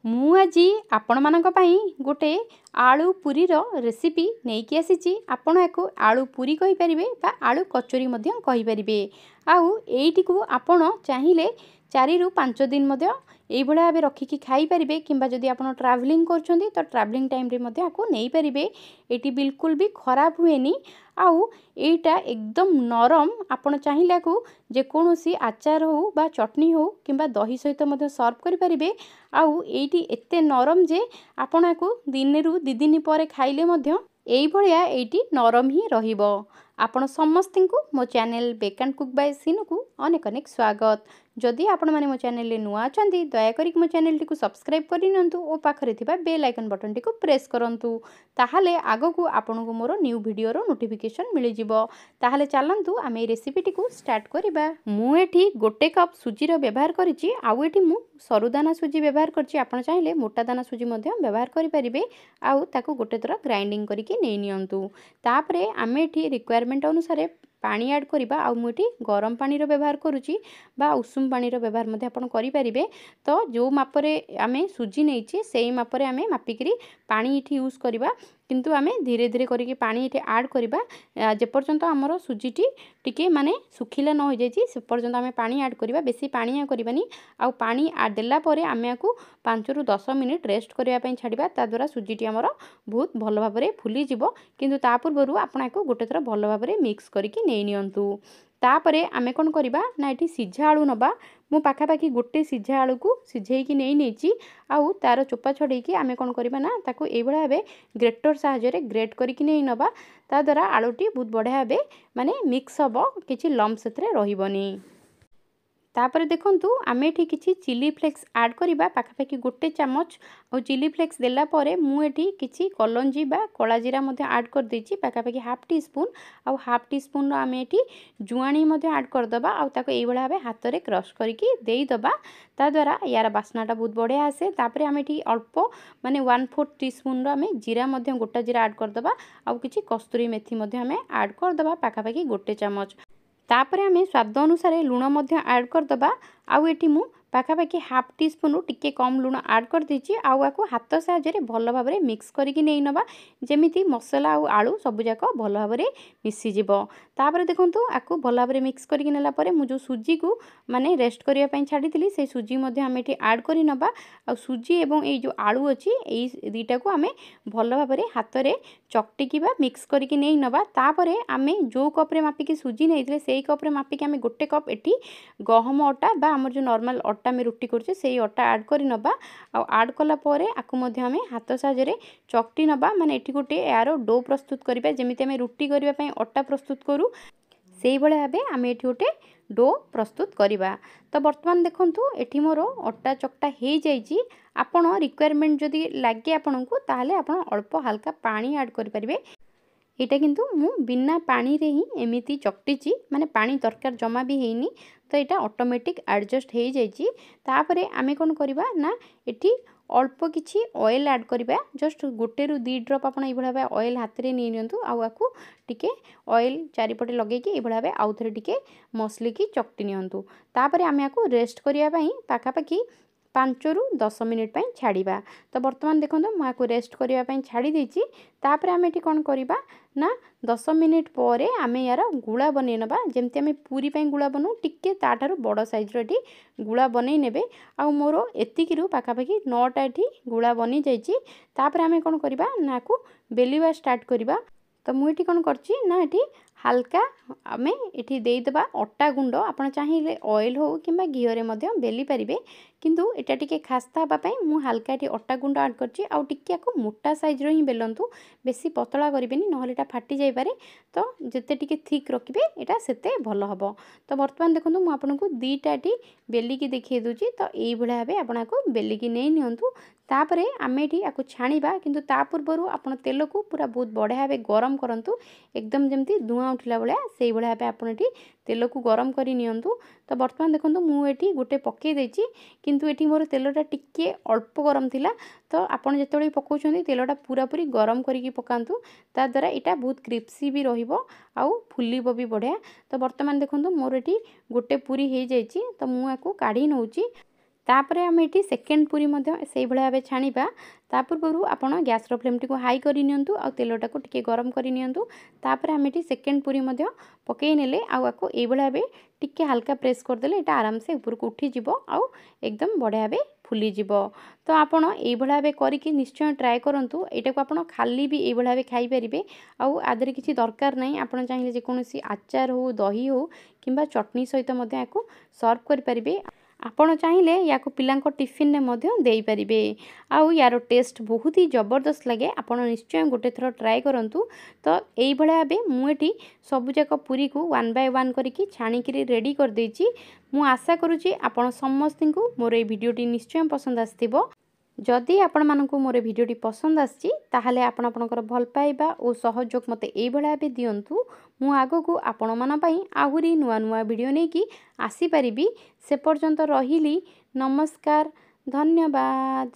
ମୁଁ ଆଜି ଆପଣମାନଙ୍କ ପାଇଁ ଗୋଟେ ଆଳୁ ପୁରୀର ରେସିପି ନେଇକି ଆସିଛି। ଆପଣ ୟାକୁ ଆଳୁ ପୁରୀ କହିପାରିବେ ବା ଆଳୁ କଚୋରୀ ମଧ୍ୟ କହିପାରିବେ। ଆଉ ଏଇଟିକୁ ଆପଣ ଚାହିଁଲେ 4 ରୁ 5 ଦିନ ମଧ୍ୟ এইভাবে ভাবে রক্ষিকি খাইপারে কিংবা যদি আপনার ট্রাভেলিং করছেন তো ট্রাভেলিং টাইমে মধ্যে আকু নেইপারে। এটি বিলকুল বি খরাপ হুয়েনি। আউ এইটা একদম নরম। আপনার চাইলে আকু যেকোনসি আচার হো বা চটনি হো কিংবা দহি সহিত মধ্যে সর্ভ করিপারিবে। আউ এইটি এতে নরম যে আপন আকু দিনেরু 2 দিন পরে খাইলে মধ্যে এইভাবে এইটি নরম হি রহিব। ଆପଣ ସମସ୍ତଙ୍କୁ ମୋ channel bake and cook by ସିନୁକୁ ଅନେକ ଅନେକ ସ୍ୱାଗତ। ଯଦି ଆପଣମାନେ ମୋ ଚ୍ୟାନେଲରେ ନୂଆ ଅଛନ୍ତି ଦୟାକରି ମୋ ଚ୍ୟାନେଲଟିକୁ ସବସ୍କ୍ରାଇବ୍ କରିନିଅନ୍ତୁ ଓ ପାଖରେ ଥିବା ବେଲ୍ ଆଇକନ୍ ବଟନଟିକୁ ପ୍ରେସ୍ କରନ୍ତୁ। ତାହେଲେ ଆଗକୁ ଆପଣଙ୍କୁ ମୋର ନ୍ୟୁ ଭିଡ଼ିଓର ନୋଟିଫିକେସନ୍ ମିଳିଯିବ। ତାହେଲେ ଚାଲନ୍ତୁ ଆମେ এই ରେସିପିଟିକୁ ଷ୍ଟାର୍ଟ କରିବା। ମୁଁ ଏଠି 1 କପ୍ ସୁଜିର ବ୍ୟବହାର କରିଛି। ଆଉ ଏଠି ମୁଁ ସରୁଦାନା ସୁଜି ବ୍ୟବହାର କରିଛି। ଆପଣ ଚାହିଁଲେ ମୋଟା ଦାନା ସୁଜି ମଧ୍ୟ ବ୍ୟବହାର କରିପାରିବେ। ଆଉ ତାକୁ ଗୋଟେ ଥର ଗ୍ରାଇଣ୍ଡିଙ୍ଗ କରିକି ନେଇ ନିଅନ୍ତୁ। ତାପରେ ଆମେ ଏଠି ରିକ୍ୱାରମେଣ୍ଟ ଅନୁସାରେ ପାଣି ଆଡ୍ କରିବା। ଆଉ ମୁଁ ଏଠି ଗରମ ପାଣିର ବ୍ୟବହାର କରୁଛି বা ଉଷୁମ ପାଣିର ବ୍ୟବହାର ମଧ୍ୟ ଆପଣ କରିପାରିବେ। ତ ଯେଉଁ ମାପରେ ଆମେ ସୁଜି ନେଇଛି ସେଇ ମାପରେ ଆମେ ମାପିକିରି ପାଣି ଏଠି ୟୁଜ୍ କରିବା। କିନ୍ତୁ ଆମେ ଧୀରେ ଧୀରେ କରିକି ପାଣି ଏଠି ଆଡ୍ କରିବା। ଯେପର୍ଯ୍ୟନ୍ତ ଆମର ସୁଜିଟି ଟିକେ ମାନେ ଶୁଖିଲା ନ ହୋଇଯାଇଛି ସେ ପର୍ଯ୍ୟନ୍ତ ଆମେ ପାଣି ଆଡ୍ କରିବା। ବେଶୀ ପାଣିଆ କରିବାନି। ଆଉ ପାଣି ଦେଲା ପରେ ଆମେ ଆକୁ 5 ରୁ 10 ମିନିଟ୍ ରେଷ୍ଟ କରିବା ପାଇଁ ଛାଡ଼ିବା। ତା ଦ୍ୱାରା ସୁଜିଟି ଆମର ବହୁତ ଭଲ ଭାବରେ ଫୁଲିଯିବ। କିନ୍ତୁ ତା ପୂର୍ବରୁ ଆପଣ ଆକୁ ଗୋଟେ ଥର ଭଲ ଭାବରେ ମିକ୍ସ କରିକି ନେଇ ନିଅନ୍ତୁ। ତାପରେ ଆମେ କ'ଣ କରିବା ନା ଏଠି ସିଝା ଆଳୁ ନେବା। ମୁଁ ପାଖାପାଖି ଗୋଟେ ସିଝା ଆଳୁକୁ ସିଝେଇକି ନେଇଛି। ଆଉ ତାର ଚୋପା ଛଡ଼େଇକି ଆମେ କ'ଣ କରିବା ନା ତାକୁ এইଭଳି ଭାବେ ଗ୍ରେଟର ସାହାଯ୍ୟରେ ଗ୍ରେଟ୍ କରିକି ନେଇ ନେବା। ତା ଦ୍ୱାରା ଆଳୁଟି ବହୁତ ବଢ଼ିଆ ଭାବେ ମାନେ ମିକ୍ସ ହେବ, କିଛି ଲମ୍ପ ସେଥିରେ ରହିବନି। तापर देखंतु आमे एठी किछि चिली फ्लेक्स ऐड करिबा पाखापाखि 1 चामच। और चिली फ्लेक्स देला परे मु एठी किछि कलंजी बा कला जीरा मध्ये ऐड कर देछि पाखापाखि हाफ टी स्पून। और हाफ टी स्पून रो आमे एठी जुआणी मध्ये ऐड कर दबा। और ताको एई भला भाबे हाथ रे क्रश करके देई दबा। ता द्वारा यार बास्नाटा बहुत बढ़िया आसे। तापर आमे एठी अल्प माने 1/4 टी स्पून रो आमे जीरा मध्ये गोटा जीरा ऐड कर दबा। और किछि कस्तूरी मेथी मध्ये आमे ऐड कर दबा पाखापाखि 1 चामच। तापर आमे स्वाद अनुसार लुण मध्ये ऐड कर दबा। आउ एठी मु पाखापाखि हाफ टी स्पून टिके कम लुण ऐड कर देछि। आउ आको हाथ साहाय्य भल भाबरे मिक्स करके नै नबा जेमिति मसला आउ आलू सब जाक भल भाबरे मिसी जिवो। तापर देखंतु आको भल भाबरे मिक्स करके नेला परे मु जो सुजी को माने रेस्ट करिया पई छाडिथिली से सुजी मध्ये आमे एठी ऐड करि नबा। आ सुजी एवं ए जो आलू अछि ए दुईटा को आमे भल भाबरे हाथ रे चकटिकिबा मिक्स करके नै नबा। तापरे आमे जो कप रे मापिकी सुजी नैथिले सेई कप रे मापिकी आमे 1 कप एठी गहम अटा बा हमर जो नॉर्मल अटा में रुटी करछे सेई अटा ऐड करि नबा। आ ऐड कला परे आकु मध्ये आमे हाथ साहाय्य चकटी नबा। माने एठी गोटे यार डो प्रस्तुत करिबा जेमिति आमे रुटी करिबा पई अटा प्रस्तुत करू सेई भले भाबे आमे एठी गोटे डो प्रस्तुत करिबा। तो वर्तमान देखंतु एठी मोर अटा चकटा हे जाईची। आपण रिक्वायरमेंट जदी लागे आपनकु ताहाले आपण अल्प हल्का पानी ऐड करि परिबे। एटा किंतु मु बिना पानी रे ही एमिति चकटिची माने पानी दरकार जमा भी हेनी। तो एटा ऑटोमेटिक एडजस्ट हे जाईची। तापरे आमे कोन करिबा ना एठी अल्प किछि ऑयल ऐड करिबा। जस्ट 1 ରୁ 2 ड्रॉप आपण एई भला ऑयल हाथ रे नै नियंतु। आउ आकु टिके ऑयल चारिपटे लगेकी एई भला आउ थरे टिके मसली की चकटी नियंतु। तापरे आमे आकु रेस्ट करिया पई पाखापाखि 5 ରୁ 10 मिनिट पई छाड़ीबा। तो वर्तमान देखंतु मु आकु रेस्ट करिया पई छाड़ी देछि। तापरे आमे एठी कोन करिबा ना 10 मिनिट परे आमे यार गुळा बनै नबा। जेमति आमे पूरी पई गुळा बनौ टिके ताठारु बड़ साइज रो एठी गुळा बनै नेबे। आ मोरो एतिकिरु पाखापाखि 9टा एठी गुळा बनि जाईची। तापरे आमे कोन करिबा ना आकु बेलिबा स्टार्ट करिबा। तो मु एठी कोन करछि ना एठी हल्का आमे एठी देई दबा अट्टा गुंडो। आपण चाहिए ऑयल हो किंबा घी रे मध्य बेली परिबे। किंतु एटा टिके खास्ता हबा पई मु हल्का एठी अट्टा गुंडो ऐड करछि। आ टिके आकु मोटा साइज रो ही बेलंतु बेसी पतला करिबेनी नहले एटा फाटी जाई पारे। तो जते टिके थिक रखिबे एटा सेते भलो हबो। तो वर्तमान देखंतु मु आपनकु दीटा एठी बेली की देखै दोछि। तो एई भला भाबे आपनाको बेली की नै नियंतु। तापरे आमे एठी आकु छाणीबा। किंतु ता पूर्वरु आपण तेल को पूरा बहुत बढ़िया भाबे गरम करंतु एकदम जेमती धुआं उठिला भलिया सेई भलिया भाबे आपण एठी तेल को गरम करि नियंतु। तो वर्तमान देखंतु मु एठी गोटे पके देछि। किंतु एठी मोर तेलटा टिके अल्प गरम थिला। तो आपण जेतेबेले पकाउछन्ती तेलटा पूरा पूरी गरम करिकि पकांतु। ता द्वारा एटा बहुत क्रिस्पी भी रहिबो आउ फुलिबो भी बढ़िया। तो वर्तमान देखंतु मोर एठी गोटे पूरी हे जाईची। तो मु आकु काढी नउची। तापर आम ये सेकेंड पूरी से भाव छाणा ता पूर्व आपण गैस फ्लेम टी हाई करनी आ तेलटा को टिके गरम करनी तापर आम ये सेकेंड पूरी पकई नेले आपको ये भाव टिके हल्का प्रेस करदे ये आराम से ऊपर को उठीज आउ एकदम बढ़िया भाव फुलीज। तो आपड़ ये भाव करके निश्चय ट्राए करूँ। यहाँ को आप खाली भी ये भाव खाईपारे आदि किसी दरकार नहीं। आप चाहिए जेकोसी आचार हो दही हो कि चटनी सहित सर्व करें। आपण चाहिए या पिला टिफिन में दे पारे। आउ यार टेस्ट बहुत ही जबरदस्त लगे। आपण निश्चय गोटे थर ट्राए करूँ। तो यही भाव मुझे सबुजाक पूरी को 1 बाय 1 करके छाणिक रेडी कर देछि। मु आशा करुँची आपण समस्त को मोर ये भिडियोटी निश्चय पसंद आसथिबो। जदि आपण मानकु मोर भिडियोटी पसंद आछि ताहले आपण आपनकर भल पाइबा और सहयोग मते एई भला बे दियंतु। मु आगो को आपण मन पई आहुरी नुआ नुआ भिडियो नै कि आसी परिबी। से पर्यंत रहिली। नमस्कार, धन्यवाद।